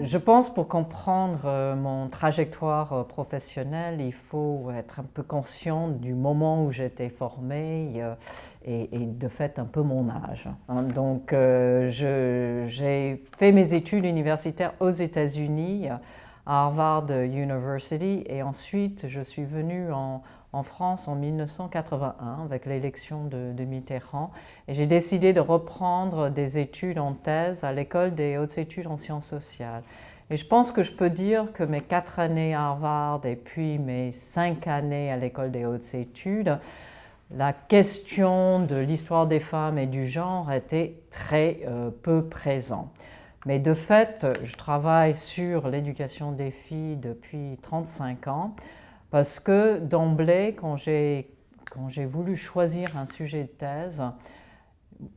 Je pense pour comprendre mon trajectoire professionnelle, il faut être un peu conscient du moment où j'étais formée et de fait un peu mon âge. Donc j'ai fait mes études universitaires aux États-Unis, à Harvard University, et ensuite je suis venue en France en 1981 avec l'élection de Mitterrand, et j'ai décidé de reprendre des études en thèse à l'École des hautes études en sciences sociales. Et je pense que je peux dire que mes 4 années à Harvard et puis mes 5 années à l'École des hautes études, la question de l'histoire des femmes et du genre était très peu présente. Mais de fait, je travaille sur l'éducation des filles depuis 35 ans, parce que d'emblée, quand j'ai voulu choisir un sujet de thèse,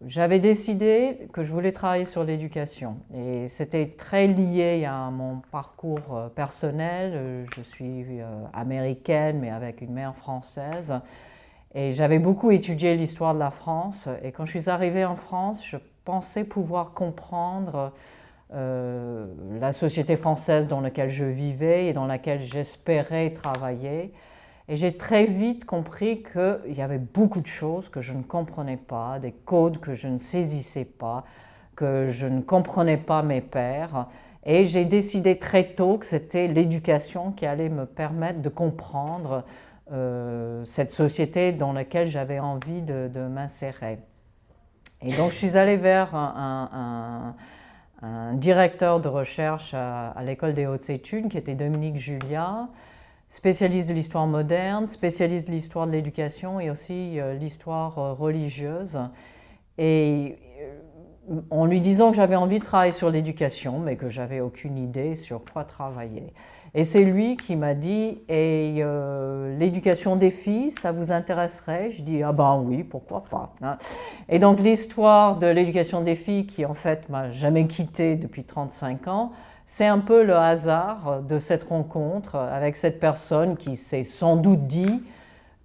j'avais décidé que je voulais travailler sur l'éducation. Et c'était très lié à mon parcours personnel. Je suis américaine, mais avec une mère française. Et j'avais beaucoup étudié l'histoire de la France. Et quand je suis arrivée en France, je pensais pouvoir comprendre la société française dans laquelle je vivais et dans laquelle j'espérais travailler. Et j'ai très vite compris qu'il y avait beaucoup de choses que je ne comprenais pas, des codes que je ne saisissais pas, que je ne comprenais pas mes pairs. Et j'ai décidé très tôt que c'était l'éducation qui allait me permettre de comprendre cette société dans laquelle j'avais envie de m'insérer. Et donc je suis allée vers un directeur de recherche à l'École des hautes études qui était Dominique Julia, spécialiste de l'histoire moderne, spécialiste de l'histoire de l'éducation et aussi l'histoire religieuse. Et en lui disant que j'avais envie de travailler sur l'éducation, mais que j'avais aucune idée sur quoi travailler. Et c'est lui qui m'a dit « Et l'éducation des filles, ça vous intéresserait ?» Je dis « Ah ben oui, pourquoi pas ?» Et donc l'histoire de l'éducation des filles, qui en fait m'a jamais quittée depuis 35 ans, c'est un peu le hasard de cette rencontre avec cette personne qui s'est sans doute dit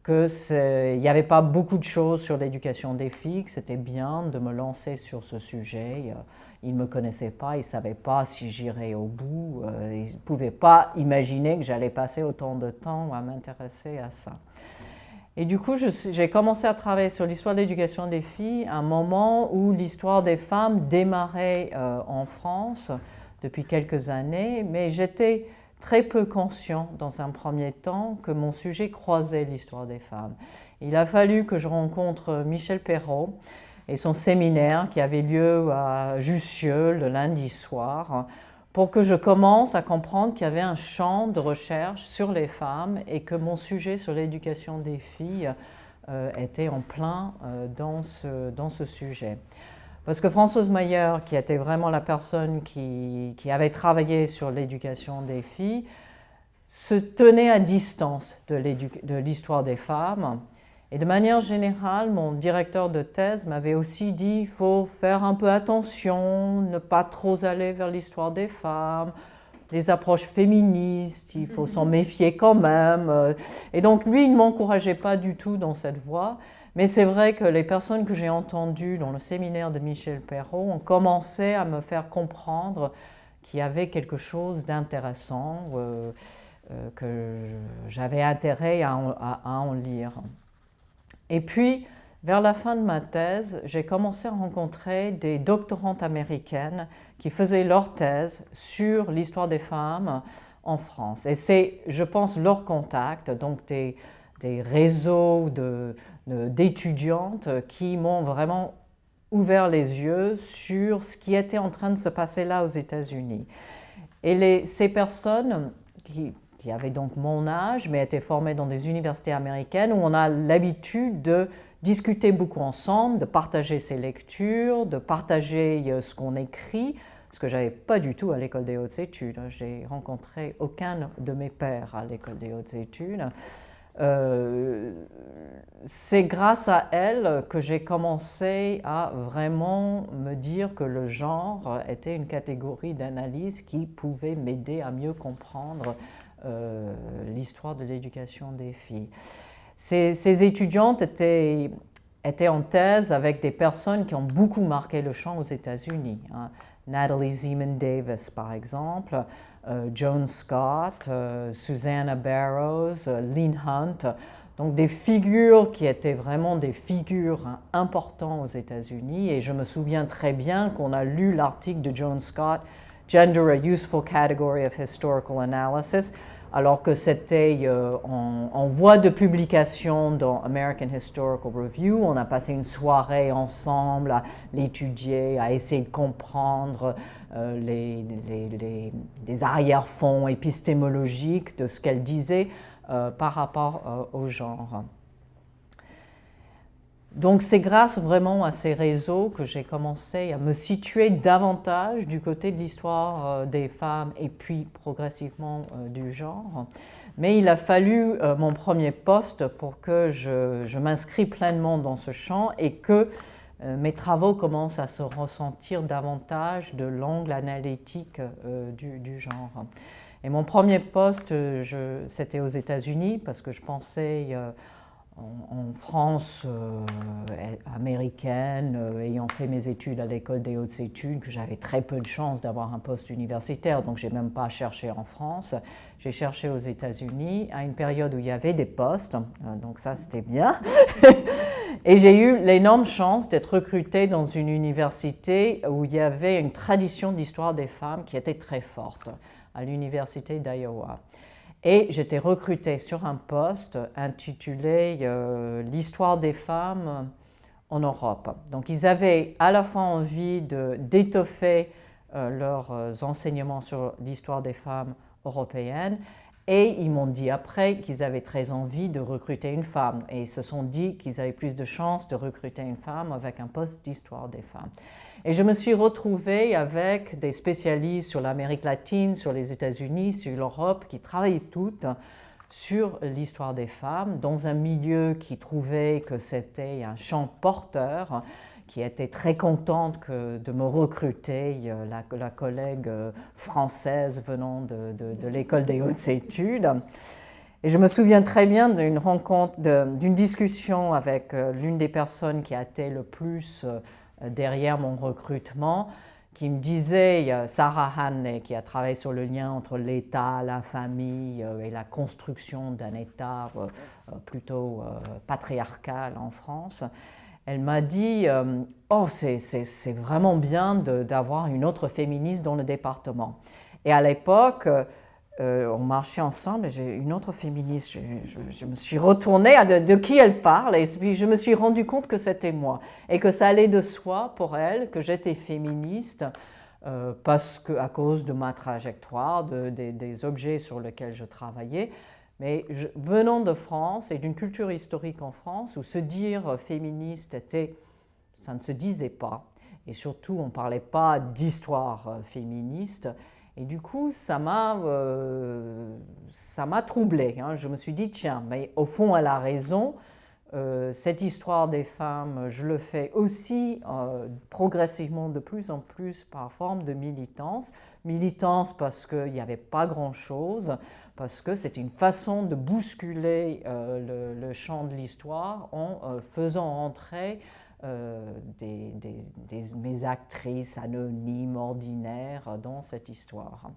qu'il n'y avait pas beaucoup de choses sur l'éducation des filles, que c'était bien de me lancer sur ce sujet. Il ne me connaissait pas, il ne savait pas si j'irais au bout, il ne pouvait pas imaginer que j'allais passer autant de temps à m'intéresser à ça. Et du coup, j'ai commencé à travailler sur l'histoire de l'éducation des filles à un moment où l'histoire des femmes démarrait en France depuis quelques années, mais j'étais très peu conscient dans un premier temps que mon sujet croisait l'histoire des femmes. Il a fallu que je rencontre Michel Perrault et son séminaire qui avait lieu à Jussieu le lundi soir pour que je commence à comprendre qu'il y avait un champ de recherche sur les femmes et que mon sujet sur l'éducation des filles était en plein dans ce sujet. Parce que Françoise Mayer, qui était vraiment la personne qui avait travaillé sur l'éducation des filles, se tenait à distance de l'histoire des femmes. Et de manière générale, mon directeur de thèse m'avait aussi dit qu'il faut faire un peu attention, ne pas trop aller vers l'histoire des femmes, les approches féministes, il faut s'en méfier quand même. Et donc lui, il ne m'encourageait pas du tout dans cette voie. Mais c'est vrai que les personnes que j'ai entendues dans le séminaire de Michel Perrault ont commencé à me faire comprendre qu'il y avait quelque chose d'intéressant, que j'avais intérêt à en lire. Et puis, vers la fin de ma thèse, j'ai commencé à rencontrer des doctorantes américaines qui faisaient leur thèse sur l'histoire des femmes en France. Et c'est, je pense, leur contact, donc des réseaux d'étudiantes qui m'ont vraiment ouvert les yeux sur ce qui était en train de se passer là aux États-Unis. Et ces personnes qui avaient donc mon âge, mais étaient formées dans des universités américaines où on a l'habitude de discuter beaucoup ensemble, de partager ses lectures, de partager ce qu'on écrit, ce que je n'avais pas du tout à l'École des hautes études. J'ai rencontré aucun de mes pairs à l'École des hautes études. C'est grâce à elle que j'ai commencé à vraiment me dire que le genre était une catégorie d'analyse qui pouvait m'aider à mieux comprendre l'histoire de l'éducation des filles. Ces étudiantes étaient en thèse avec des personnes qui ont beaucoup marqué le champ aux États-Unis. Natalie Zemon Davis par exemple, Joan Scott, Susanna Barrows, Lynn Hunt, donc des figures qui étaient vraiment des figures importantes aux États-Unis. Et je me souviens très bien qu'on a lu l'article de Joan Scott, Gender, a Useful Category of Historical Analysis, alors que c'était en voie de publication dans American Historical Review. On a passé une soirée ensemble à l'étudier, à essayer de comprendre les arrière-fonds épistémologiques de ce qu'elle disait par rapport au genre. Donc c'est grâce vraiment à ces réseaux que j'ai commencé à me situer davantage du côté de l'histoire des femmes et puis progressivement du genre. Mais il a fallu mon premier poste pour que je m'inscris pleinement dans ce champ et que mes travaux commencent à se ressentir davantage de l'angle analytique du genre. Et mon premier poste, c'était aux États-Unis parce que je pensais en France américaine, ayant fait mes études à l'école des hautes études, que j'avais très peu de chance d'avoir un poste universitaire, donc je n'ai même pas cherché en France. J'ai cherché aux États-Unis à une période où il y avait des postes, donc ça c'était bien. Et j'ai eu l'énorme chance d'être recrutée dans une université où il y avait une tradition d'histoire des femmes qui était très forte, à l'université d'Iowa. Et j'étais recrutée sur un poste intitulé L'histoire des femmes en Europe. Donc ils avaient à la fois envie d'étoffer leurs enseignements sur l'histoire des femmes européennes et ils m'ont dit après qu'ils avaient très envie de recruter une femme. Et ils se sont dit qu'ils avaient plus de chances de recruter une femme avec un poste d'histoire des femmes. Et je me suis retrouvée avec des spécialistes sur l'Amérique latine, sur les États-Unis, sur l'Europe, qui travaillaient toutes sur l'histoire des femmes, dans un milieu qui trouvait que c'était un champ porteur, qui était très contente de me recruter, la collègue française venant de l'école des hautes études. Et je me souviens très bien d'une rencontre, d'une discussion avec l'une des personnes qui a été le plus derrière mon recrutement, qui me disait, Sarah Hanley, qui a travaillé sur le lien entre l'État, la famille et la construction d'un État plutôt patriarcal en France, elle m'a dit « Oh, c'est vraiment bien d'avoir une autre féministe dans le département ». Et à l'époque, on marchait ensemble et j'ai une autre féministe, je me suis retournée de qui elle parle et puis je me suis rendu compte que c'était moi et que ça allait de soi pour elle que j'étais féministe parce que, à cause de ma trajectoire, des objets sur lesquels je travaillais. Mais venant de France et d'une culture historique en France où se dire féministe ça ne se disait pas et surtout on ne parlait pas d'histoire féministe. Et du coup, ça m'a troublée. Hein. Je me suis dit, tiens, mais au fond, elle a raison. Cette histoire des femmes, je le fais aussi progressivement de plus en plus par forme de militance. Militance parce qu'il n'y avait pas grand-chose, parce que c'est une façon de bousculer le champ de l'histoire en faisant entrer mes actrices anonymes, ordinaires dans cette histoire.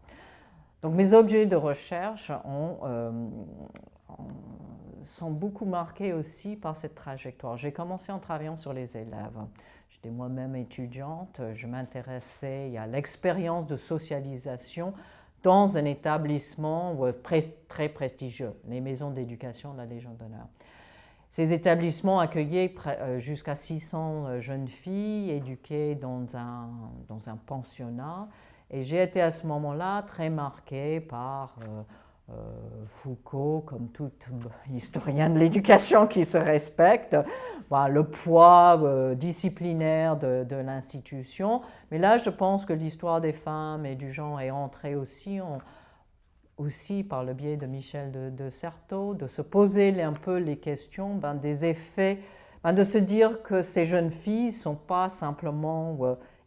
Donc mes objets de recherche sont beaucoup marqués aussi par cette trajectoire. J'ai commencé en travaillant sur les élèves. J'étais moi-même étudiante, je m'intéressais à l'expérience de socialisation dans un établissement très prestigieux, les maisons d'éducation de la Légion d'honneur. Ces établissements accueillaient jusqu'à 600 jeunes filles éduquées dans un pensionnat. Et j'ai été à ce moment-là très marquée par Foucault, comme tout historien de l'éducation qui se respecte, le poids disciplinaire de l'institution. Mais là, je pense que l'histoire des femmes et du genre est entrée aussi par le biais de Michel de Certeau, de se poser un peu les questions des effets, de se dire que ces jeunes filles ne sont pas simplement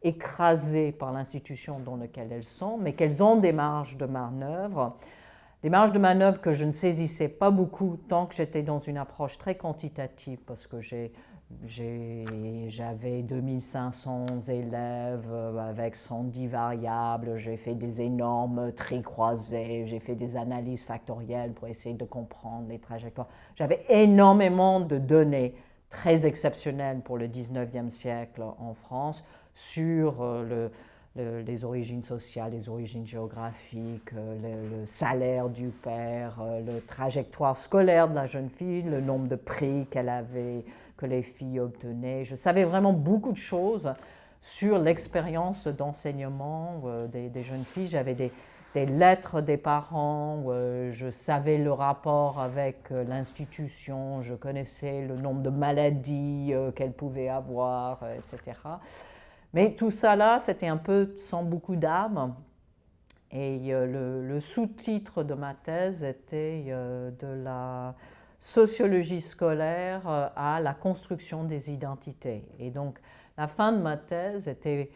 écrasées par l'institution dans laquelle elles sont, mais qu'elles ont des marges de manœuvre que je ne saisissais pas beaucoup tant que j'étais dans une approche très quantitative, parce que j'ai J'avais 2500 élèves avec 110 variables, j'ai fait des énormes traits croisés, j'ai fait des analyses factorielles pour essayer de comprendre les trajectoires. J'avais énormément de données très exceptionnelles pour le 19e siècle en France sur les origines sociales, les origines géographiques, le salaire du père, la trajectoire scolaire de la jeune fille, le nombre de prix qu'elle avait, que les filles obtenaient. Je savais vraiment beaucoup de choses sur l'expérience d'enseignement des jeunes filles. J'avais des lettres des parents, je savais le rapport avec l'institution, je connaissais le nombre de maladies qu'elles pouvaient avoir, etc. Mais tout ça là, c'était un peu sans beaucoup d'âme. Et le sous-titre de ma thèse était de la sociologie scolaire à la construction des identités. Et donc, la fin de ma thèse était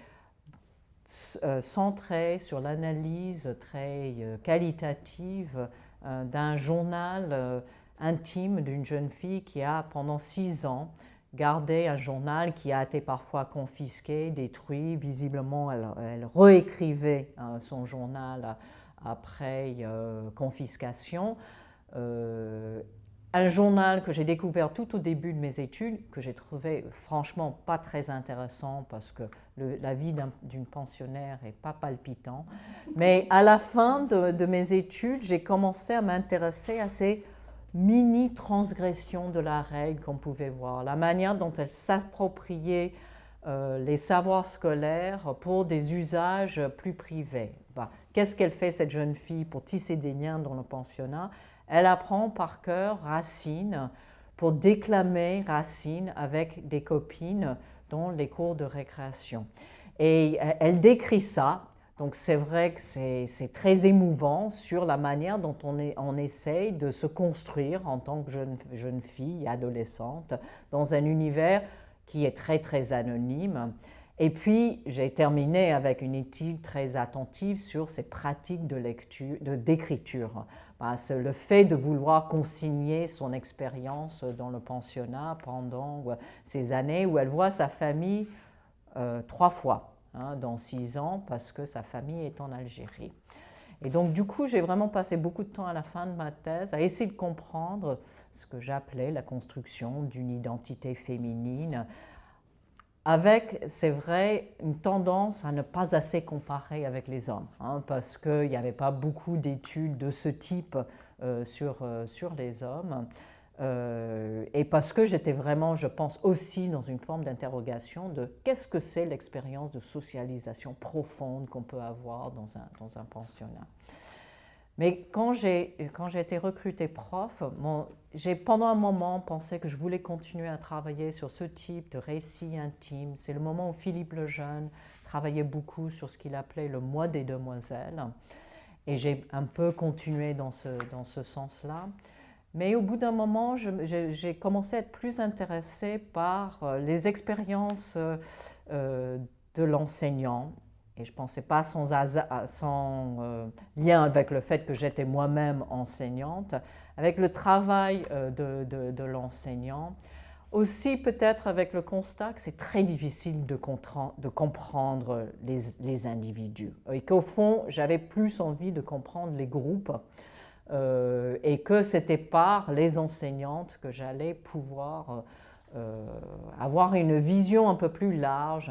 centrée sur l'analyse très qualitative d'un journal intime d'une jeune fille qui a, pendant 6 ans, gardé un journal qui a été parfois confisqué, détruit. Visiblement, elle réécrivait son journal après confiscation. Un journal que j'ai découvert tout au début de mes études, que j'ai trouvé franchement pas très intéressant parce que la vie d'une pensionnaire n'est pas palpitant. Mais à la fin de mes études, j'ai commencé à m'intéresser à ces mini-transgressions de la règle qu'on pouvait voir, la manière dont elle s'appropriait les savoirs scolaires pour des usages plus privés. Qu'est-ce qu'elle fait, cette jeune fille, pour tisser des liens dans le pensionnat? Elle apprend par cœur Racine pour déclamer Racine avec des copines dans les cours de récréation. Et elle décrit ça. Donc c'est vrai que c'est très émouvant sur la manière dont on essaye de se construire en tant que jeune fille, adolescente, dans un univers qui est très très anonyme. Et puis j'ai terminé avec une étude très attentive sur ces pratiques d'écriture. Le fait de vouloir consigner son expérience dans le pensionnat pendant ces années où elle voit sa famille 3 fois. Dans 6 ans, parce que sa famille est en Algérie. Et donc, du coup, j'ai vraiment passé beaucoup de temps à la fin de ma thèse à essayer de comprendre ce que j'appelais la construction d'une identité féminine, avec, c'est vrai, une tendance à ne pas assez comparer avec les hommes, parce qu'il n'y avait pas beaucoup d'études de ce type sur les hommes. Et parce que j'étais vraiment, je pense, aussi dans une forme d'interrogation de qu'est-ce que c'est l'expérience de socialisation profonde qu'on peut avoir dans un pensionnat. Mais quand j'ai été recrutée prof, j'ai pendant un moment pensé que je voulais continuer à travailler sur ce type de récit intime. C'est le moment où Philippe Lejeune travaillait beaucoup sur ce qu'il appelait le mois des demoiselles. Et j'ai un peu continué dans ce sens-là. Mais au bout d'un moment, j'ai commencé à être plus intéressée par les expériences de l'enseignant. Et je ne pensais pas sans lien avec le fait que j'étais moi-même enseignante, avec le travail de l'enseignant. Aussi peut-être avec le constat que c'est très difficile de comprendre les individus. Et qu'au fond, j'avais plus envie de comprendre les groupes. Et que c'était par les enseignantes que j'allais pouvoir avoir une vision un peu plus large,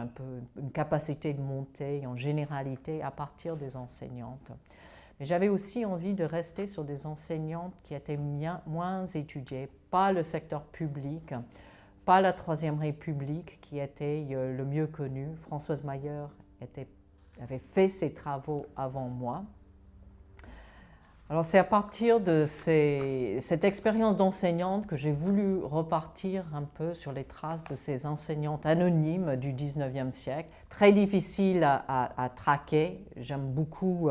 une capacité de monter en généralité à partir des enseignantes. Mais j'avais aussi envie de rester sur des enseignantes qui étaient moins étudiées, pas le secteur public, pas la Troisième République qui était le mieux connu. Françoise Mayer avait fait ses travaux avant moi. Alors c'est à partir de cette expérience d'enseignante que j'ai voulu repartir un peu sur les traces de ces enseignantes anonymes du 19e siècle, très difficiles à traquer. J'aime beaucoup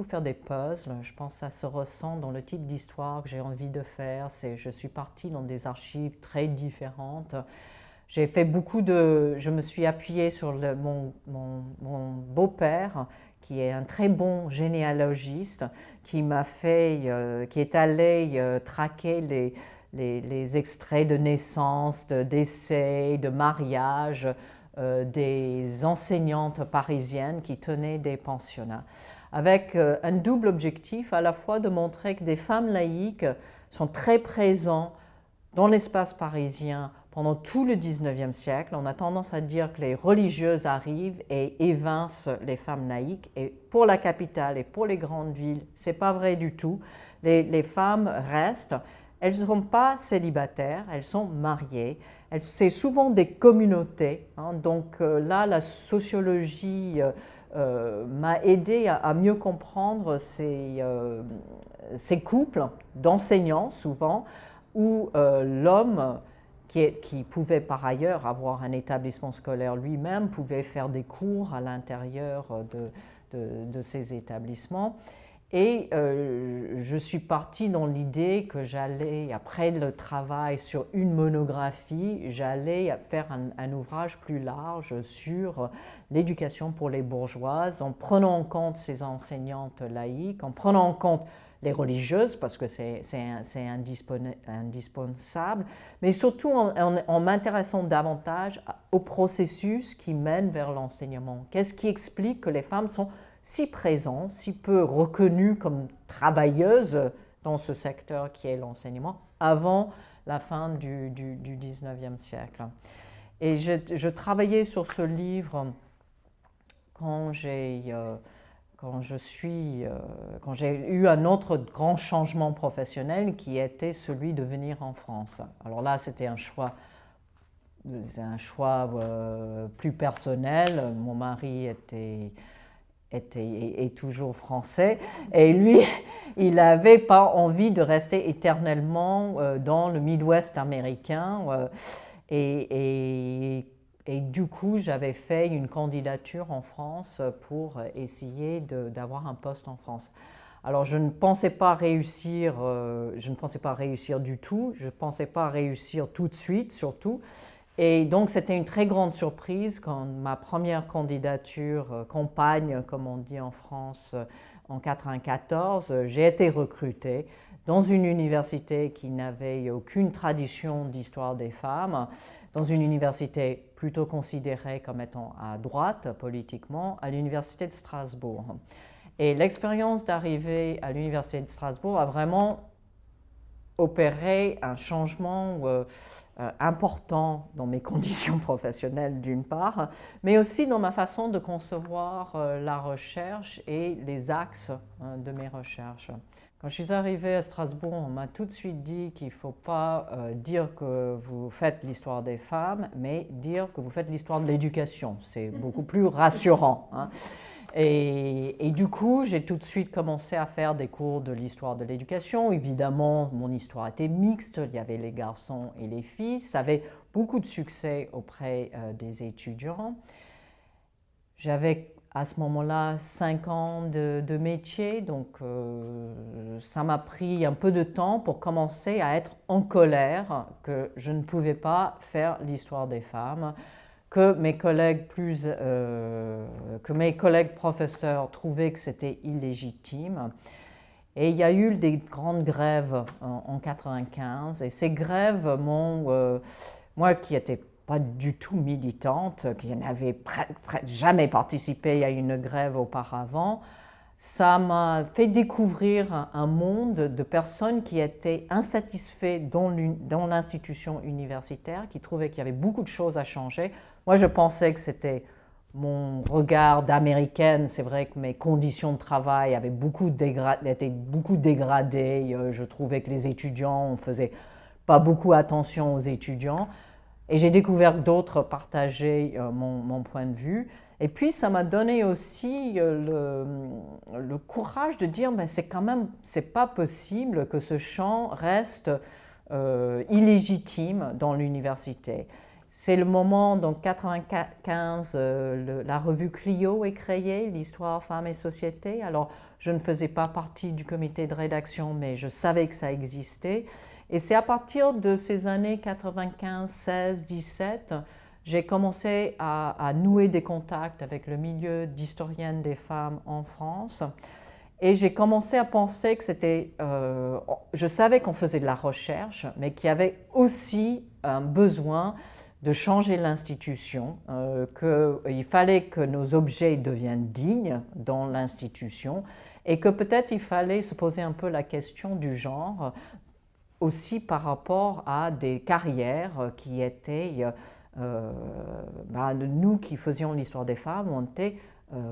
faire des puzzles, je pense que ça se ressent dans le type d'histoire que j'ai envie de faire. Je suis partie dans des archives très différentes. J'ai fait je me suis appuyée sur mon beau-père, qui est un très bon généalogiste, qui est allé traquer les extraits de naissance, de décès, de mariage des enseignantes parisiennes qui tenaient des pensionnats, avec un double objectif, à la fois de montrer que des femmes laïques sont très présentes dans l'espace parisien pendant tout le XIXe siècle. On a tendance à dire que les religieuses arrivent et évincent les femmes laïques. Et pour la capitale et pour les grandes villes, ce n'est pas vrai du tout. Les femmes restent. Elles ne sont pas célibataires, elles sont mariées. C'est souvent des communautés. Donc là, la sociologie m'a aidé à mieux comprendre ces couples d'enseignants, souvent, où l'homme, qui pouvait par ailleurs avoir un établissement scolaire lui-même, pouvait faire des cours à l'intérieur de ces établissements. Et je suis partie dans l'idée que j'allais, après le travail sur une monographie, j'allais faire un ouvrage plus large sur l'éducation pour les bourgeoises, en prenant en compte ces enseignantes laïques, en prenant en compte les religieuses, parce que c'est indispensable, mais surtout en m'intéressant davantage au processus qui mène vers l'enseignement. Qu'est-ce qui explique que les femmes sont si présentes, si peu reconnues comme travailleuses dans ce secteur qui est l'enseignement, avant la fin du XIXe siècle. Et je travaillais sur ce livre quand j'ai eu un autre grand changement professionnel qui était celui de venir en France. Alors là, c'était un choix plus personnel. Mon mari est toujours français et lui, il n'avait pas envie de rester éternellement dans le Midwest américain et du coup, j'avais fait une candidature en France pour essayer d'avoir un poste en France. Alors, je ne pensais pas réussir du tout, je ne pensais pas réussir tout de suite, surtout. Et donc, c'était une très grande surprise quand ma première candidature, campagne, comme on dit en France, en 1994, j'ai été recrutée dans une université qui n'avait aucune tradition d'histoire des femmes, dans une université plutôt considérée comme étant à droite politiquement, à l'université de Strasbourg. Et l'expérience d'arriver à l'université de Strasbourg a vraiment opéré un changement important dans mes conditions professionnelles d'une part, mais aussi dans ma façon de concevoir la recherche et les axes de mes recherches. Quand je suis arrivée à Strasbourg, on m'a tout de suite dit qu'il ne faut pas dire que vous faites l'histoire des femmes, mais dire que vous faites l'histoire de l'éducation. C'est beaucoup plus rassurant. Et du coup, j'ai tout de suite commencé à faire des cours de l'histoire de l'éducation. Évidemment, mon histoire était mixte, il y avait les garçons et les filles. Ça avait beaucoup de succès auprès des étudiants. J'avais à ce moment-là 5 ans de métier, donc ça m'a pris un peu de temps pour commencer à être en colère que je ne pouvais pas faire l'histoire des femmes, que mes collègues professeurs trouvaient que c'était illégitime. Et il y a eu des grandes grèves en 1995, et ces grèves m'ont, moi qui n'étais pas du tout militante, qui n'avais jamais participé à une grève auparavant, ça m'a fait découvrir un monde de personnes qui étaient insatisfaits dans l'institution universitaire, qui trouvaient qu'il y avait beaucoup de choses à changer. Moi, je pensais que c'était mon regard d'américaine. C'est vrai que mes conditions de travail étaient beaucoup dégradées. Je trouvais que les étudiants, on ne faisait pas beaucoup attention aux étudiants. Et j'ai découvert que d'autres partageaient mon point de vue. Et puis, ça m'a donné aussi le courage de dire, mais c'est pas possible que ce champ reste illégitime dans l'université. C'est le moment, donc 1995, la revue Clio est créée, l'histoire, femmes et société. Alors, je ne faisais pas partie du comité de rédaction, mais je savais que ça existait. Et c'est à partir de ces années 95, 16, 17, j'ai commencé à nouer des contacts avec le milieu d'historiennes des femmes en France. Et j'ai commencé à penser que c'était... je savais qu'on faisait de la recherche, mais qu'il y avait aussi un besoin de changer l'institution, qu'il fallait que nos objets deviennent dignes dans l'institution et que peut-être il fallait se poser un peu la question du genre aussi par rapport à des carrières qui étaient... nous qui faisions l'histoire des femmes, on était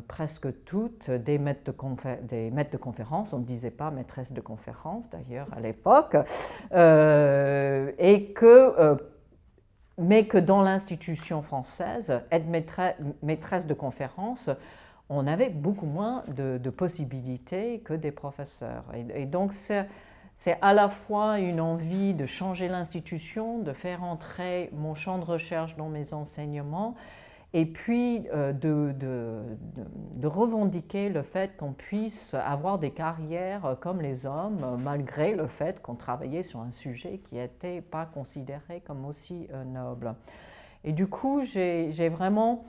presque toutes des maîtres de conférences, on ne disait pas maîtresse de conférence d'ailleurs à l'époque, mais que dans l'institution française, être maîtresse de conférence, on avait beaucoup moins de possibilités que des professeurs. Et donc c'est à la fois une envie de changer l'institution, de faire entrer mon champ de recherche dans mes enseignements, et puis de revendiquer le fait qu'on puisse avoir des carrières comme les hommes, malgré le fait qu'on travaillait sur un sujet qui n'était pas considéré comme aussi noble. Et du coup, j'ai vraiment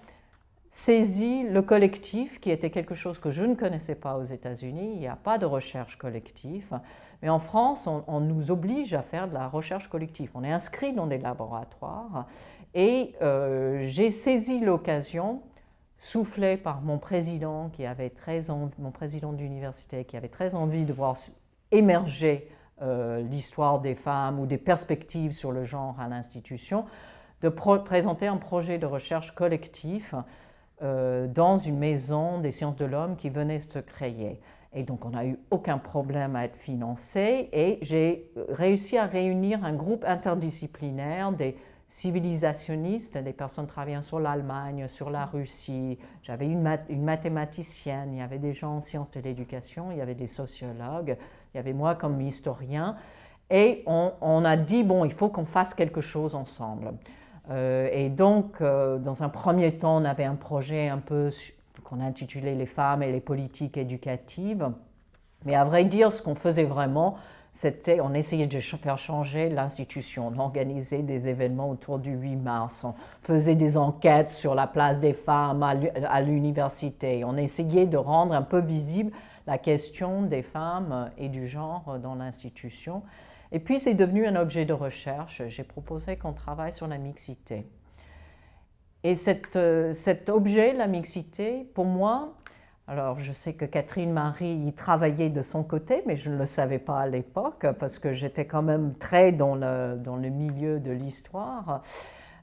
saisi le collectif, qui était quelque chose que je ne connaissais pas aux États-Unis. Il n'y a pas de recherche collective. Mais en France, on nous oblige à faire de la recherche collective. On est inscrit dans des laboratoires. Et j'ai saisi l'occasion, soufflé par mon président, mon président d'université, qui avait très envie de voir émerger l'histoire des femmes ou des perspectives sur le genre à l'institution, de présenter un projet de recherche collectif dans une maison des sciences de l'homme qui venait de se créer. Et donc on n'a eu aucun problème à être financé et j'ai réussi à réunir un groupe interdisciplinaire des civilisationnistes, des personnes travaillant sur l'Allemagne, sur la Russie. J'avais une mathématicienne, il y avait des gens en sciences de l'éducation, il y avait des sociologues, il y avait moi comme historien. Et on a dit, bon, il faut qu'on fasse quelque chose ensemble. Et donc, dans un premier temps, on avait un projet un peu qu'on intitulait « Les femmes et les politiques éducatives ». Mais à vrai dire, ce qu'on faisait vraiment, c'était, on essayait de faire changer l'institution, on organisait des événements autour du 8 mars, on faisait des enquêtes sur la place des femmes à l'université, on essayait de rendre un peu visible la question des femmes et du genre dans l'institution. Et puis c'est devenu un objet de recherche, j'ai proposé qu'on travaille sur la mixité. Et cet objet, la mixité, pour moi, alors je sais que Catherine Marie y travaillait de son côté, mais je ne le savais pas à l'époque, parce que j'étais quand même très dans le milieu de l'histoire.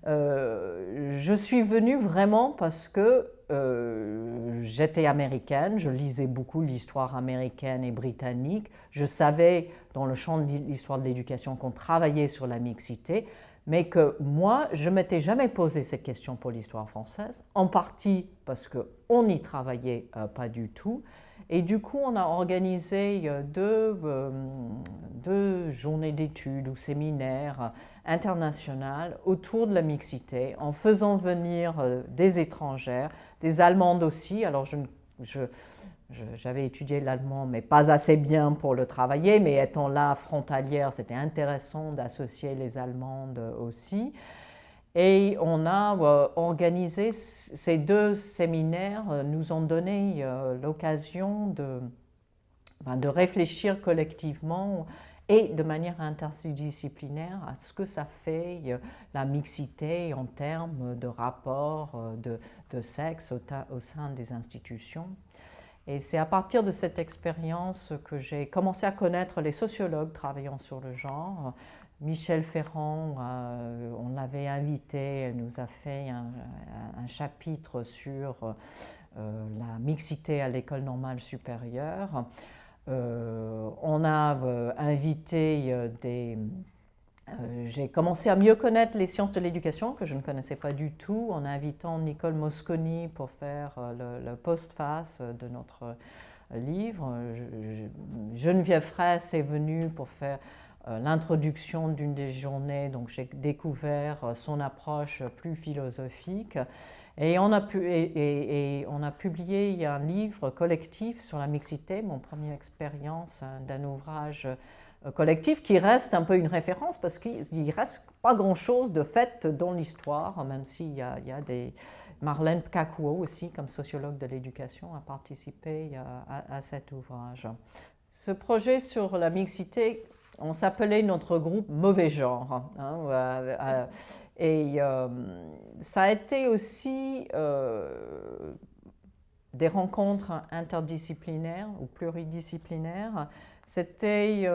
Je suis venue vraiment parce que j'étais américaine, je lisais beaucoup l'histoire américaine et britannique, je savais dans le champ de l'histoire de l'éducation qu'on travaillait sur la mixité, mais que moi, je ne m'étais jamais posé cette question pour l'histoire française, en partie parce qu'on n'y travaillait pas du tout. Et du coup, on a organisé deux journées d'études ou séminaires internationaux autour de la mixité, en faisant venir des étrangères, des Allemandes aussi. Alors, j'avais étudié l'allemand, mais pas assez bien pour le travailler, mais étant là frontalière, c'était intéressant d'associer les Allemandes aussi. Et on a organisé ces deux séminaires, nous ont donné l'occasion de réfléchir collectivement et de manière interdisciplinaire à ce que ça fait la mixité en termes de rapport de sexe au sein des institutions. Et c'est à partir de cette expérience que j'ai commencé à connaître les sociologues travaillant sur le genre. Michel Ferrand, on l'avait invité, elle nous a fait un chapitre sur la mixité à l'école normale supérieure. On a invité j'ai commencé à mieux connaître les sciences de l'éducation que je ne connaissais pas du tout en invitant Nicole Mosconi pour faire le postface de notre livre. Geneviève Fraisse est venue pour faire l'introduction d'une des journées, donc j'ai découvert son approche plus philosophique. Et on a publié un livre collectif sur la mixité, mon première expérience d'un ouvrage collectif qui reste un peu une référence parce qu'il ne reste pas grand-chose de fait dans l'histoire, même s'il y a Marlène Pkakuo aussi, comme sociologue de l'éducation, a participé à cet ouvrage. Ce projet sur la mixité, on s'appelait notre groupe Mauvais Genre. Hein, et ça a été aussi des rencontres interdisciplinaires ou pluridisciplinaires. C'était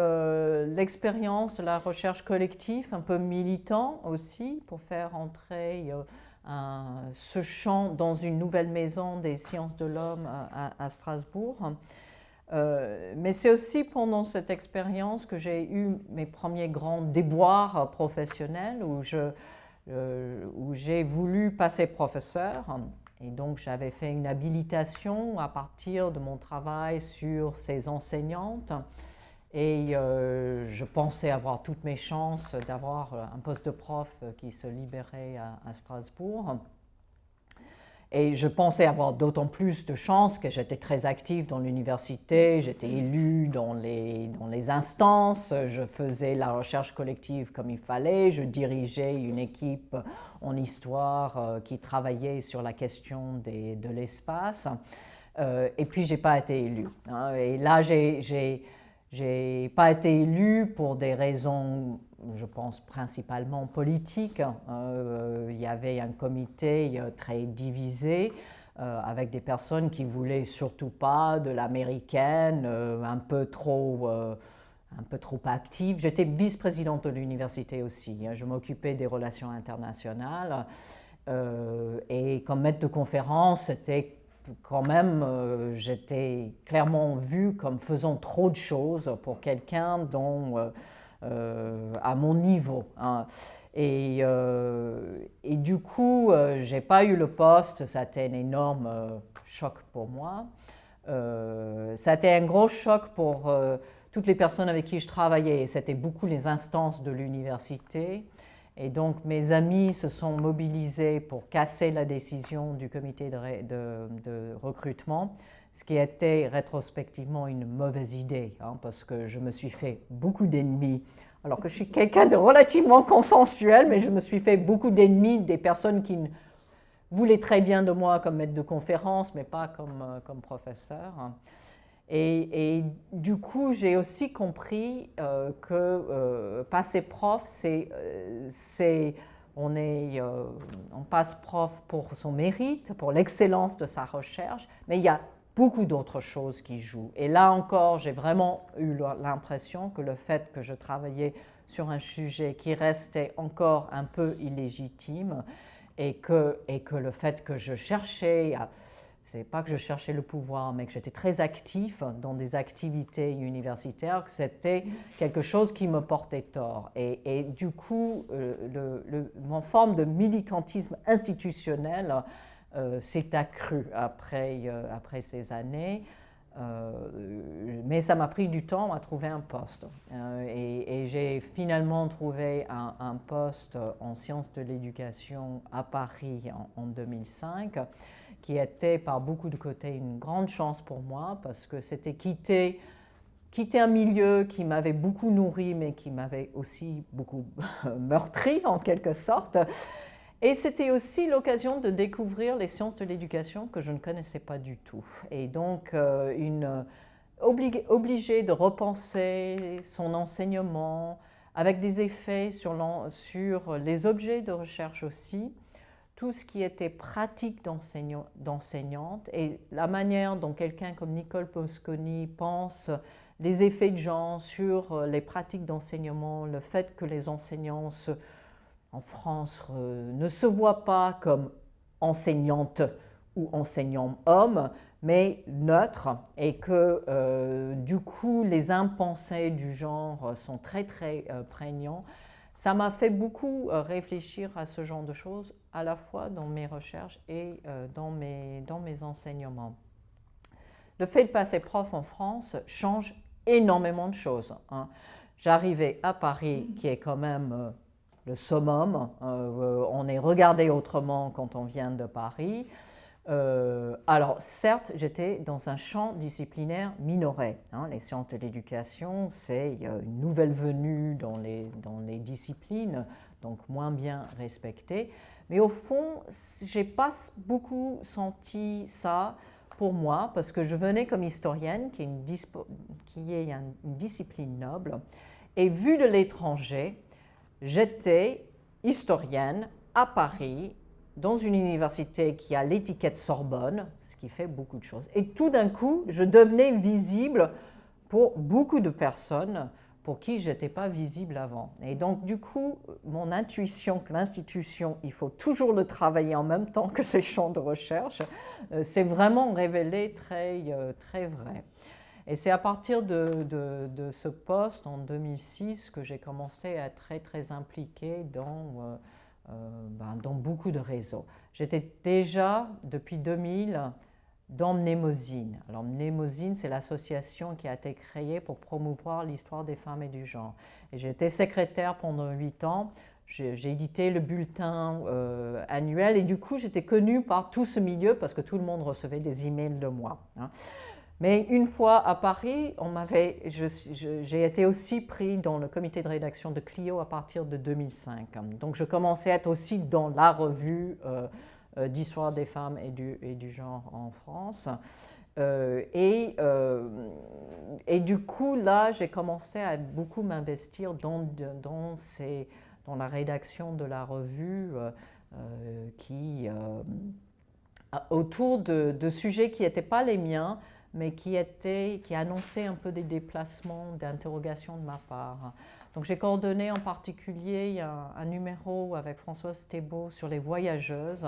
l'expérience de la recherche collective, un peu militant aussi, pour faire entrer ce champ dans une nouvelle maison des sciences de l'homme à Strasbourg. Mais c'est aussi pendant cette expérience que j'ai eu mes premiers grands déboires professionnels où j'ai voulu passer professeur. Et donc j'avais fait une habilitation à partir de mon travail sur ces enseignantes. Et je pensais avoir toutes mes chances d'avoir un poste de prof qui se libérait à Strasbourg. Et je pensais avoir d'autant plus de chance que j'étais très active dans l'université, j'étais élue dans les instances, je faisais la recherche collective comme il fallait, je dirigeais une équipe en histoire qui travaillait sur la question de l'espace. Et puis, je n'ai pas été élue. Hein, et là, j'ai pas été élue pour des raisons, je pense, principalement politiques. Il y avait un comité très divisé avec des personnes qui voulaient surtout pas de l'américaine, un peu trop active. J'étais vice-présidente de l'université aussi. Hein, je m'occupais des relations internationales. Et comme maître de conférence, c'était quand même, j'étais clairement vue comme faisant trop de choses pour quelqu'un à mon niveau. Hein. Et du coup, je n'ai pas eu le poste, ça a été un énorme choc pour moi. Ça a été un gros choc pour toutes les personnes avec qui je travaillais. C'était beaucoup les instances de l'université. Et donc mes amis se sont mobilisés pour casser la décision du comité de recrutement, ce qui était rétrospectivement une mauvaise idée, hein, parce que je me suis fait beaucoup d'ennemis, alors que je suis quelqu'un de relativement consensuel, mais je me suis fait beaucoup d'ennemis, des personnes qui voulaient très bien de moi comme maître de conférence, mais pas comme professeur. Et du coup, j'ai aussi compris que passer prof, on passe prof pour son mérite, pour l'excellence de sa recherche, mais il y a beaucoup d'autres choses qui jouent. Et là encore, j'ai vraiment eu l'impression que le fait que je travaillais sur un sujet qui restait encore un peu illégitime et que le fait que je cherchais c'est pas que je cherchais le pouvoir, mais que j'étais très actif dans des activités universitaires, que c'était quelque chose qui me portait tort. Et du coup, mon forme de militantisme institutionnel s'est accrue après ces années. Mais ça m'a pris du temps à trouver un poste. Et j'ai finalement trouvé un poste en sciences de l'éducation à Paris en 2005, qui était par beaucoup de côtés une grande chance pour moi, parce que c'était quitter un milieu qui m'avait beaucoup nourri, mais qui m'avait aussi beaucoup meurtri en quelque sorte. Et c'était aussi l'occasion de découvrir les sciences de l'éducation que je ne connaissais pas du tout. Et donc, obligé de repenser son enseignement avec des effets sur les objets de recherche aussi, tout ce qui était pratique d'enseignante et la manière dont quelqu'un comme Nicole Mosconi pense les effets de genre sur les pratiques d'enseignement, le fait que les enseignants en France ne se voient pas comme enseignantes ou enseignants hommes, mais neutres, et que du coup les impensés du genre sont très très prégnants. Ça m'a fait beaucoup réfléchir à ce genre de choses, à la fois dans mes recherches et dans mes enseignements. Le fait de passer prof en France change énormément de choses. Hein. J'arrivais à Paris, qui est quand même le summum. On est regardé autrement quand on vient de Paris. Alors, certes, j'étais dans un champ disciplinaire minoré. Hein. Les sciences de l'éducation, c'est une nouvelle venue dans les disciplines, donc moins bien respectée. Mais au fond, je n'ai pas beaucoup senti ça pour moi, parce que je venais comme historienne, qui est une discipline noble, et vu de l'étranger, j'étais historienne à Paris, dans une université qui a l'étiquette Sorbonne, ce qui fait beaucoup de choses. Et tout d'un coup, je devenais visible pour beaucoup de personnes pour qui je n'étais pas visible avant. Et donc, du coup, mon intuition que l'institution, il faut toujours le travailler en même temps que ses champs de recherche, s'est vraiment révélé très vrai. Et c'est à partir de ce poste, en 2006, que j'ai commencé à être très impliquée dans beaucoup de réseaux. J'étais déjà, depuis 2000, dans Mnémosyne. Alors Mnémosyne, c'est l'association qui a été créée pour promouvoir l'histoire des femmes et du genre. Et j'ai été secrétaire pendant 8 ans. J'ai édité le bulletin annuel et du coup, j'étais connue par tout ce milieu parce que tout le monde recevait des emails de moi. Mais une fois à Paris, j'ai été aussi pris dans le comité de rédaction de Clio à partir de 2005. Donc je commençais à être aussi dans la revue d'histoire des femmes et du genre en France. Et du coup, là, j'ai commencé à beaucoup m'investir dans la rédaction de la revue autour de sujets qui n'étaient pas les miens, mais qui annonçaient un peu des déplacements, d'interrogations de ma part. Donc j'ai coordonné en particulier un numéro avec Françoise Thébault sur les voyageuses,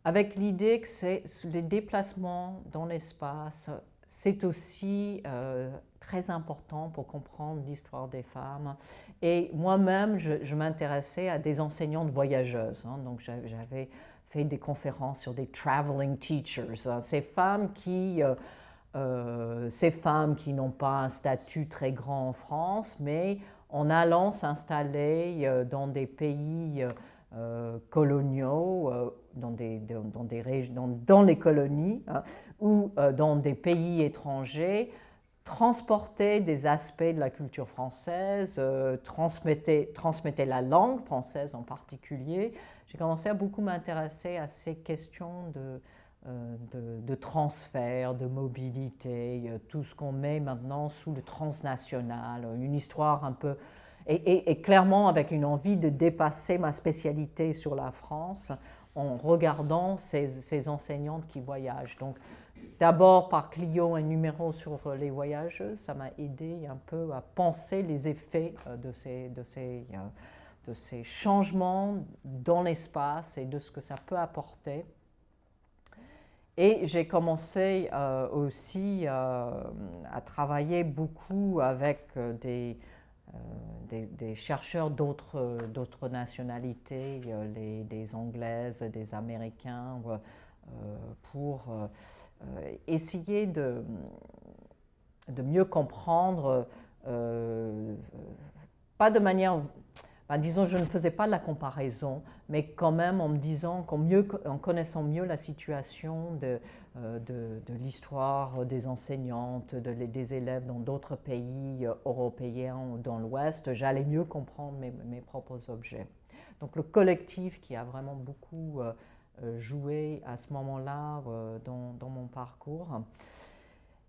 avec l'idée que les déplacements dans l'espace, c'est aussi très important pour comprendre l'histoire des femmes. Et moi-même, je m'intéressais à des enseignantes voyageuses. Donc j'avais fait des conférences sur des traveling teachers, ces femmes qui n'ont pas un statut très grand en France, mais en allant s'installer dans des pays coloniaux, dans les colonies ou dans des pays étrangers, transportaient des aspects de la culture française, transmettaient la langue française en particulier. J'ai commencé à beaucoup m'intéresser à ces questions de transfert, de mobilité, tout ce qu'on met maintenant sous le transnational, une histoire un peu... Et clairement avec une envie de dépasser ma spécialité sur la France en regardant ces enseignantes qui voyagent. Donc d'abord par Clio, un numéro sur les voyageuses, ça m'a aidé un peu à penser les effets de ces changements dans l'espace et de ce que ça peut apporter. Et j'ai commencé aussi à travailler beaucoup avec des chercheurs d'autres nationalités, des Anglaises, des Américains, pour essayer de mieux comprendre, pas de manière... disons, je ne faisais pas de la comparaison, mais quand même en me disant en connaissant mieux la situation de l'histoire des enseignantes, des élèves dans d'autres pays européens ou dans l'Ouest, j'allais mieux comprendre mes propres objets. Donc le collectif qui a vraiment beaucoup joué à ce moment-là dans mon parcours.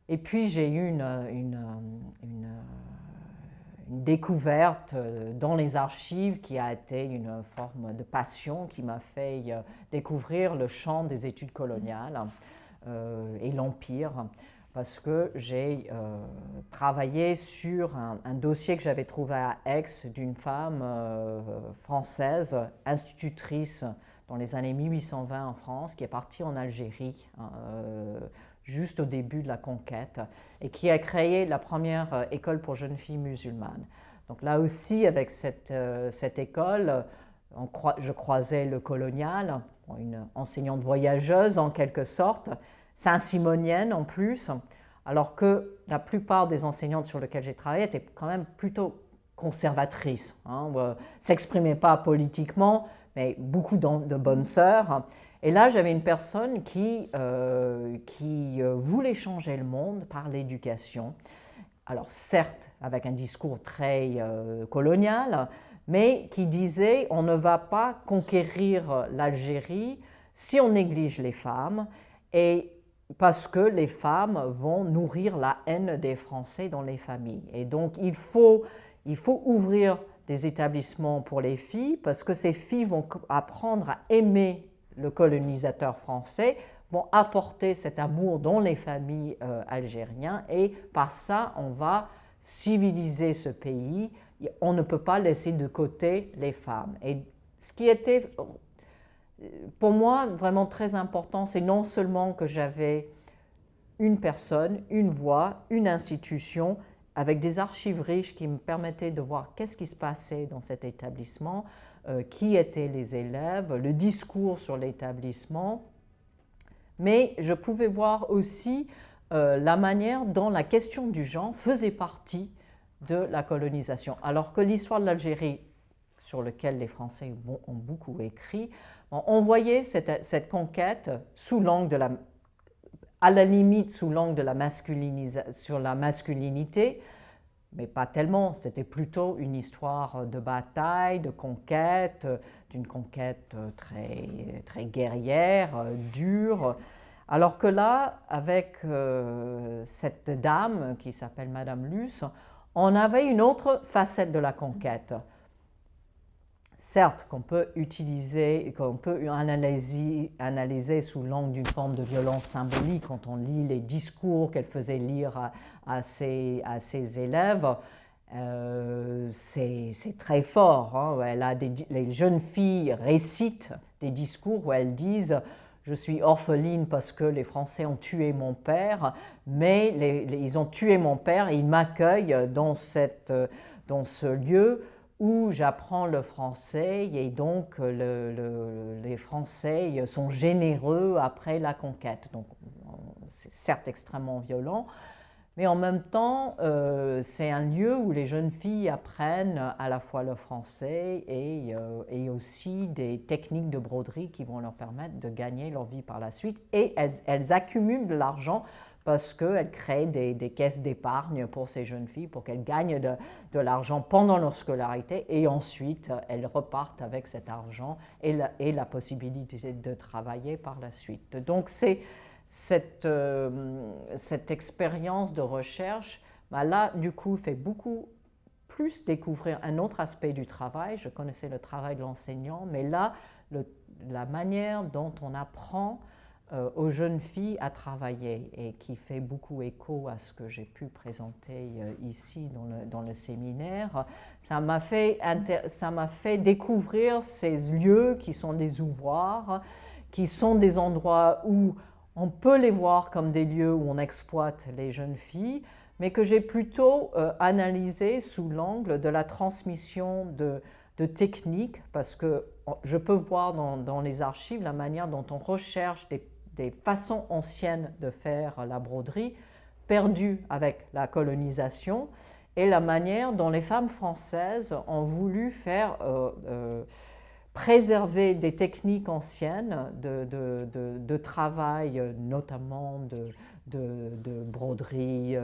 Et puis j'ai eu une découverte dans les archives qui a été une forme de passion qui m'a fait découvrir le champ des études coloniales et l'Empire, parce que j'ai travaillé sur un dossier que j'avais trouvé à Aix d'une femme française, institutrice dans les années 1820 en France, qui est partie en Algérie juste au début de la conquête, et qui a créé la première école pour jeunes filles musulmanes. Donc là aussi, avec cette école, je croisais le colonial, une enseignante voyageuse en quelque sorte, saint-simonienne en plus, alors que la plupart des enseignantes sur lesquelles j'ai travaillé étaient quand même plutôt conservatrices, s'exprimaient pas politiquement, mais beaucoup de bonnes sœurs. Et là, j'avais une personne qui voulait changer le monde par l'éducation. Alors certes, avec un discours très colonial, mais qui disait on ne va pas conquérir l'Algérie si on néglige les femmes, et parce que les femmes vont nourrir la haine des Français dans les familles. Et donc il faut ouvrir des établissements pour les filles, parce que ces filles vont apprendre à aimer le colonisateur français, vont apporter cet amour dans les familles algériennes, et par ça on va civiliser ce pays. On ne peut pas laisser de côté les femmes. Et ce qui était pour moi vraiment très important, c'est non seulement que j'avais une personne, une voix, une institution avec des archives riches qui me permettaient de voir qu'est-ce qui se passait dans cet établissement, qui étaient les élèves, le discours sur l'établissement, mais je pouvais voir aussi la manière dont la question du genre faisait partie de la colonisation. Alors que l'histoire de l'Algérie, sur laquelle les Français ont beaucoup écrit, on voyait cette conquête sous l'angle de à la limite sous l'angle de sur la masculinité, mais pas tellement. C'était plutôt une histoire de bataille, de conquête, d'une conquête très guerrière, dure. Alors que là, avec cette dame qui s'appelle Madame Luce, on avait une autre facette de la conquête. Certes, qu'on peut analyser sous l'angle d'une forme de violence symbolique quand on lit les discours qu'elle faisait lire à ses élèves. C'est très fort. Hein. Les jeunes filles récitent des discours où elles disent « Je suis orpheline parce que les Français ont tué mon père, mais ils ont tué mon père et ils m'accueillent dans ce lieu où j'apprends le français, et donc les Français sont généreux après la conquête. » Donc c'est certes extrêmement violent, mais en même temps, c'est un lieu où les jeunes filles apprennent à la fois le français et aussi des techniques de broderie qui vont leur permettre de gagner leur vie par la suite. Et elles accumulent de l'argent parce qu'elles créent des caisses d'épargne pour ces jeunes filles, pour qu'elles gagnent de l'argent pendant leur scolarité, et ensuite elles repartent avec cet argent et la possibilité de travailler par la suite. Donc c'est cette expérience de recherche, là, du coup, fait beaucoup plus découvrir un autre aspect du travail. Je connaissais le travail de l'enseignant, mais là, la manière dont on apprend aux jeunes filles à travailler, et qui fait beaucoup écho à ce que j'ai pu présenter ici dans le séminaire, ça m'a fait découvrir ces lieux qui sont des ouvroirs, qui sont des endroits où on peut les voir comme des lieux où on exploite les jeunes filles, mais que j'ai plutôt analysé sous l'angle de la transmission de techniques, parce que je peux voir dans les archives la manière dont on recherche des façons anciennes de faire la broderie, perdues avec la colonisation, et la manière dont les femmes françaises ont voulu faire préserver des techniques anciennes de travail, notamment de broderie,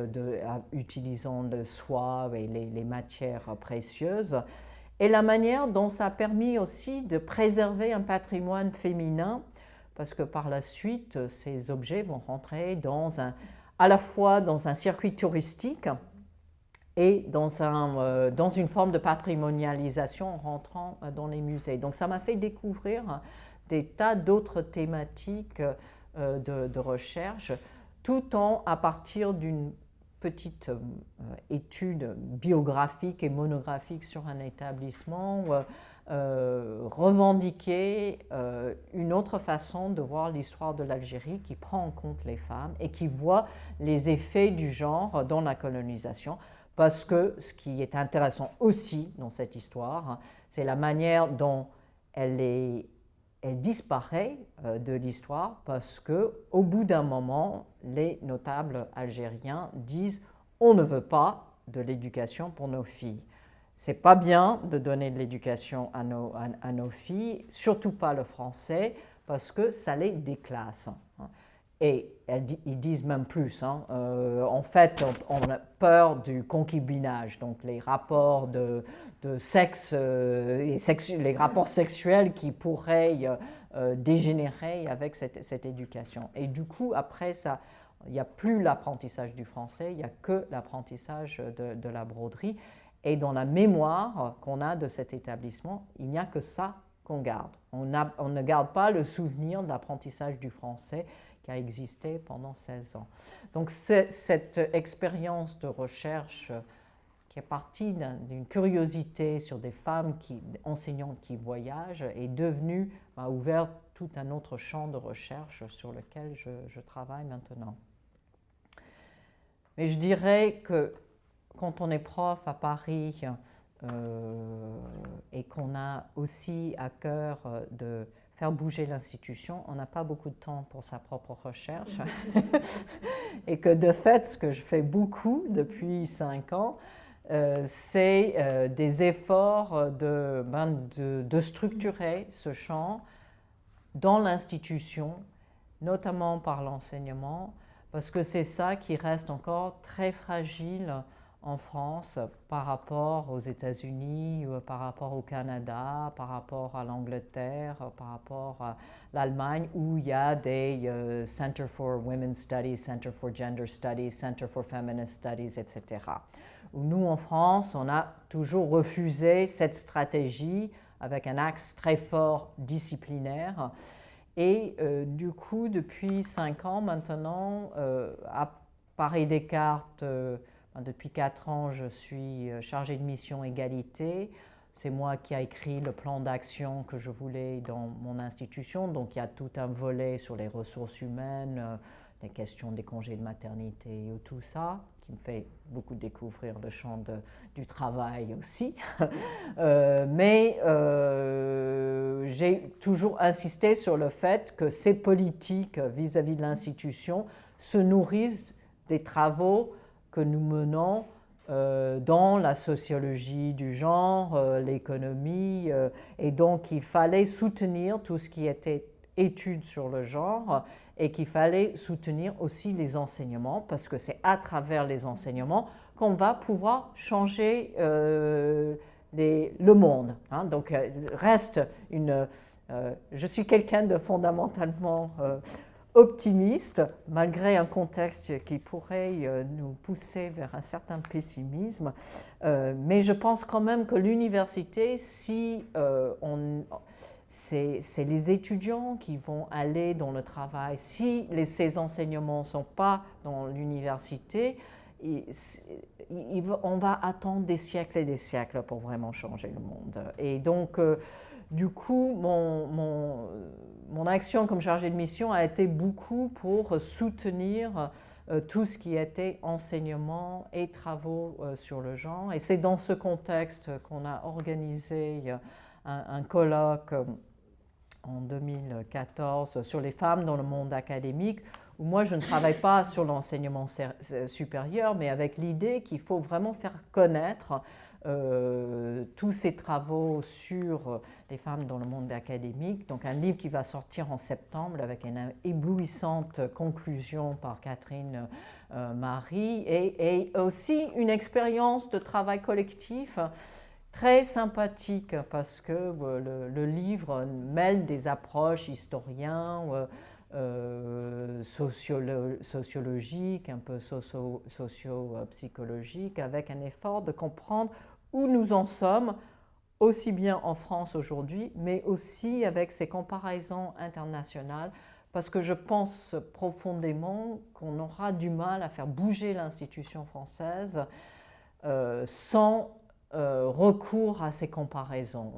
utilisant le soie et les matières précieuses, et la manière dont ça a permis aussi de préserver un patrimoine féminin, parce que par la suite, ces objets vont rentrer à la fois dans un circuit touristique et dans une forme de patrimonialisation en rentrant dans les musées. Donc ça m'a fait découvrir des tas d'autres thématiques de recherche, tout à partir d'une petite étude biographique et monographique sur un établissement, revendiquer une autre façon de voir l'histoire de l'Algérie qui prend en compte les femmes et qui voit les effets du genre dans la colonisation. Parce que ce qui est intéressant aussi dans cette histoire, c'est la manière dont elle disparaît de l'histoire, parce qu'au bout d'un moment, les notables algériens disent « on ne veut pas de l'éducation pour nos filles ». C'est pas bien de donner de l'éducation à nos filles, surtout pas le français, parce que ça les déclasse. Et ils disent même plus, hein. En fait, on a peur du concubinage, donc les rapports de sexe, les rapports sexuels qui pourraient dégénérer avec cette éducation. Et du coup, après ça, il n'y a plus l'apprentissage du français, il n'y a que l'apprentissage de la broderie. Et dans la mémoire qu'on a de cet établissement, il n'y a que ça qu'on garde. On ne garde pas le souvenir de l'apprentissage du français qui a existé pendant 16 ans. Donc cette expérience de recherche qui est partie d'une curiosité sur des femmes enseignantes qui voyagent est devenue, a ouvert tout un autre champ de recherche sur lequel je travaille maintenant. Mais je dirais que quand on est prof à Paris et qu'on a aussi à cœur de faire bouger l'institution, on n'a pas beaucoup de temps pour sa propre recherche. Et que de fait, ce que je fais beaucoup depuis 5 ans, c'est des efforts de structurer ce champ dans l'institution, notamment par l'enseignement, parce que c'est ça qui reste encore très fragile en France par rapport aux États-Unis, par rapport au Canada, par rapport à l'Angleterre, par rapport à l'Allemagne, où il y a des Center for Women's Studies, Center for Gender Studies, Center for Feminist Studies, etc. Où nous, en France, on a toujours refusé cette stratégie avec un axe très fort disciplinaire. Et du coup, depuis 5 ans maintenant, à Paris-Descartes, depuis 4 ans, je suis chargée de mission égalité. C'est moi qui ai écrit le plan d'action que je voulais dans mon institution. Donc il y a tout un volet sur les ressources humaines, les questions des congés de maternité et tout ça, qui me fait beaucoup découvrir le champ du travail aussi. Mais j'ai toujours insisté sur le fait que ces politiques vis-à-vis de l'institution se nourrissent des travaux que nous menons dans la sociologie du genre, l'économie, et donc il fallait soutenir tout ce qui était études sur le genre et qu'il fallait soutenir aussi les enseignements parce que c'est à travers les enseignements qu'on va pouvoir changer le monde. Hein. Donc reste je suis quelqu'un de fondamentalement optimiste, malgré un contexte qui pourrait nous pousser vers un certain pessimisme. Mais je pense quand même que l'université, si c'est les étudiants qui vont aller dans le travail, si ces enseignements ne sont pas dans l'université, on va attendre des siècles et des siècles pour vraiment changer le monde. Et donc, du coup, mon action comme chargée de mission a été beaucoup pour soutenir tout ce qui était enseignement et travaux sur le genre. Et c'est dans ce contexte qu'on a organisé un colloque en 2014 sur les femmes dans le monde académique, où moi je ne travaille pas sur l'enseignement supérieur, mais avec l'idée qu'il faut vraiment faire connaître tous ces travaux sur les femmes dans le monde académique. Donc un livre qui va sortir en septembre avec une éblouissante conclusion par Catherine Marie et aussi une expérience de travail collectif très sympathique parce que le livre mêle des approches historiens, sociologiques, un peu socio-psychologiques, avec un effort de comprendre où nous en sommes, aussi bien en France aujourd'hui, mais aussi avec ces comparaisons internationales, parce que je pense profondément qu'on aura du mal à faire bouger l'institution française sans recours à ces comparaisons,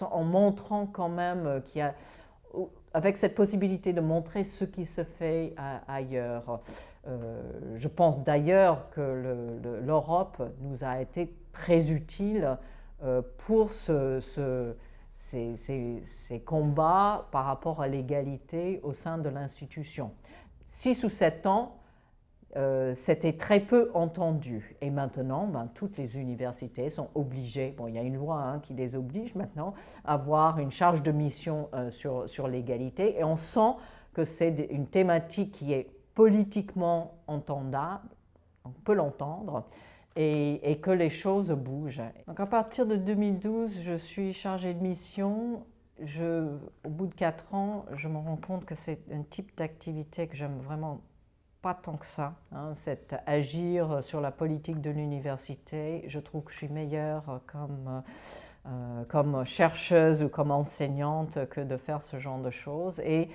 en montrant quand même qu'il y a, avec cette possibilité de montrer ce qui se fait ailleurs. Je pense d'ailleurs que l'Europe nous a été très utile pour ces combats par rapport à l'égalité au sein de l'institution. 6 ou 7 ans, c'était très peu entendu. Et maintenant, toutes les universités sont obligées, il y a une loi qui les oblige maintenant à avoir une charge de mission sur l'égalité. Et on sent que c'est une thématique qui est politiquement entendable, on peut l'entendre, et que les choses bougent. Donc à partir de 2012, je suis chargée de mission. Au bout de 4 ans, je me rends compte que c'est un type d'activité que j'aime vraiment pas tant que ça, hein, c'est agir sur la politique de l'université. Je trouve que je suis meilleure comme chercheuse ou comme enseignante que de faire ce genre de choses. Et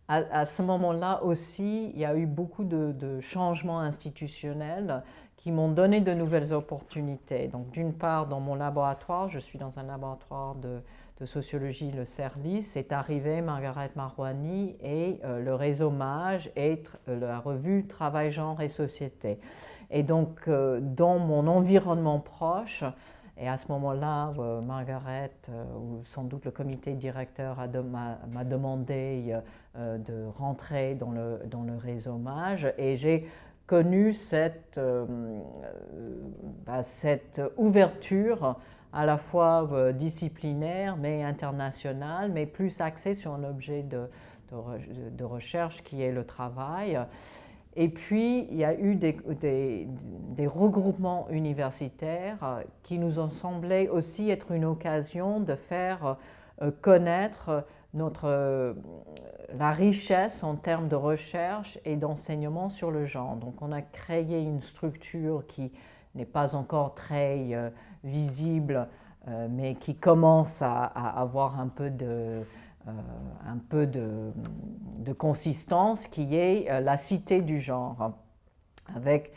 à ce moment-là aussi, il y a eu beaucoup de changements institutionnels qui m'ont donné de nouvelles opportunités. Donc d'une part, dans mon laboratoire, je suis dans un laboratoire de sociologie, le CERLIS, est arrivée Margaret Marouani et le réseau MAGE et la revue Travail, Genre et Société. Et donc, dans mon environnement proche, et à ce moment-là, Margaret, ou sans doute le comité directeur, m'a demandé de rentrer dans le réseau MAGE, et j'ai connu cette ouverture à la fois disciplinaire mais internationale, mais plus axée sur un objet de recherche qui est le travail. Et puis, il y a eu des regroupements universitaires qui nous ont semblé aussi être une occasion de faire connaître la richesse en termes de recherche et d'enseignement sur le genre. Donc, on a créé une structure qui n'est pas encore très visible, mais qui commence à avoir un peu de consistance, qui est la Cité du genre, avec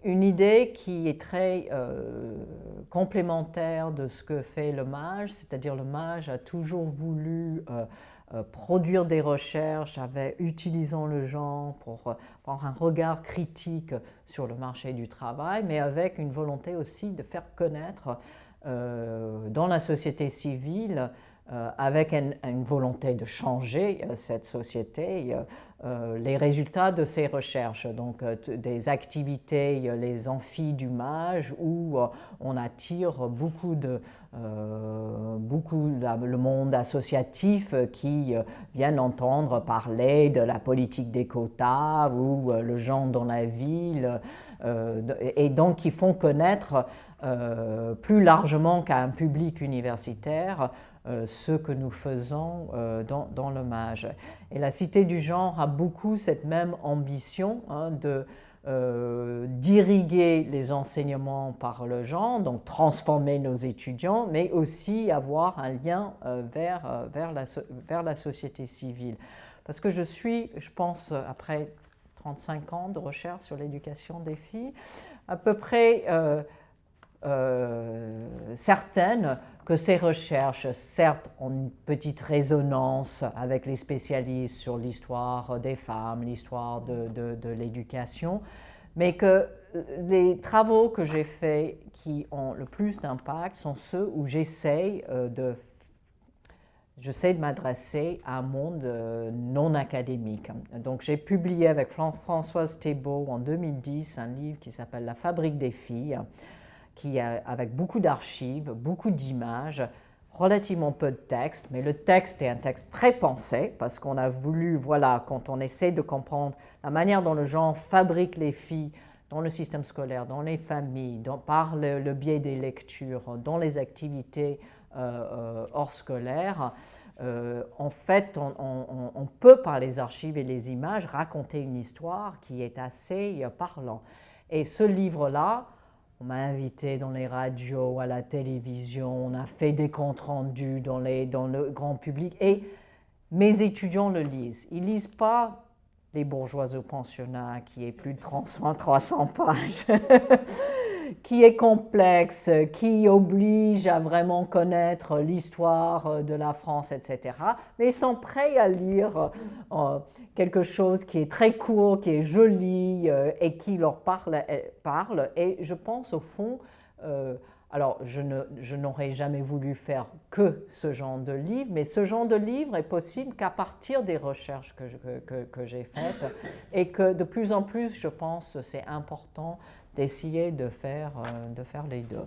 une idée qui est très complémentaire de ce que fait le MAGE, c'est-à-dire le MAGE a toujours voulu produire des recherches utilisant le genre pour avoir un regard critique sur le marché du travail, mais avec une volonté aussi de faire connaître dans la société civile, avec une volonté de changer cette société, les résultats de ces recherches. Donc des activités, les amphis du MAGE, où on attire beaucoup le monde associatif qui viennent entendre parler de la politique des quotas ou le genre dans la ville, et donc qui font connaître plus largement qu'à un public universitaire ce que nous faisons dans le MAGE. Et la Cité du genre a beaucoup cette même ambition, hein, d'irriguer les enseignements par le genre, donc transformer nos étudiants, mais aussi avoir un lien vers la société civile. Parce que je pense, après 35 ans de recherche sur l'éducation des filles, à peu près certaines que ces recherches, certes, ont une petite résonance avec les spécialistes sur l'histoire des femmes, l'histoire de l'éducation, mais que les travaux que j'ai faits qui ont le plus d'impact sont ceux où j'essaie de m'adresser à un monde non académique. Donc j'ai publié avec Françoise Thébault en 2010 un livre qui s'appelle « La fabrique des filles », avec beaucoup d'archives, beaucoup d'images, relativement peu de texte, mais le texte est un texte très pensé, parce qu'on a voulu, voilà, quand on essaie de comprendre la manière dont le genre fabrique les filles dans le système scolaire, dans les familles, par le biais des lectures, dans les activités hors scolaires, en fait, on peut, par les archives et les images, raconter une histoire qui est assez parlant. Et ce livre-là, on m'a invité dans les radios, à la télévision, on a fait des comptes rendus dans le grand public, et mes étudiants le lisent. Ils ne lisent pas Les bourgeois au pensionnat, qui est plus de 300 pages, qui est complexe, qui oblige à vraiment connaître l'histoire de la France, etc. Mais ils sont prêts à lire quelque chose qui est très court, qui est joli et qui leur parle. Et je pense au fond, alors je n'aurais jamais voulu faire que ce genre de livre, mais ce genre de livre est possible qu'à partir des recherches que j'ai faites, et que de plus en plus, je pense, c'est important d'essayer de faire les deux.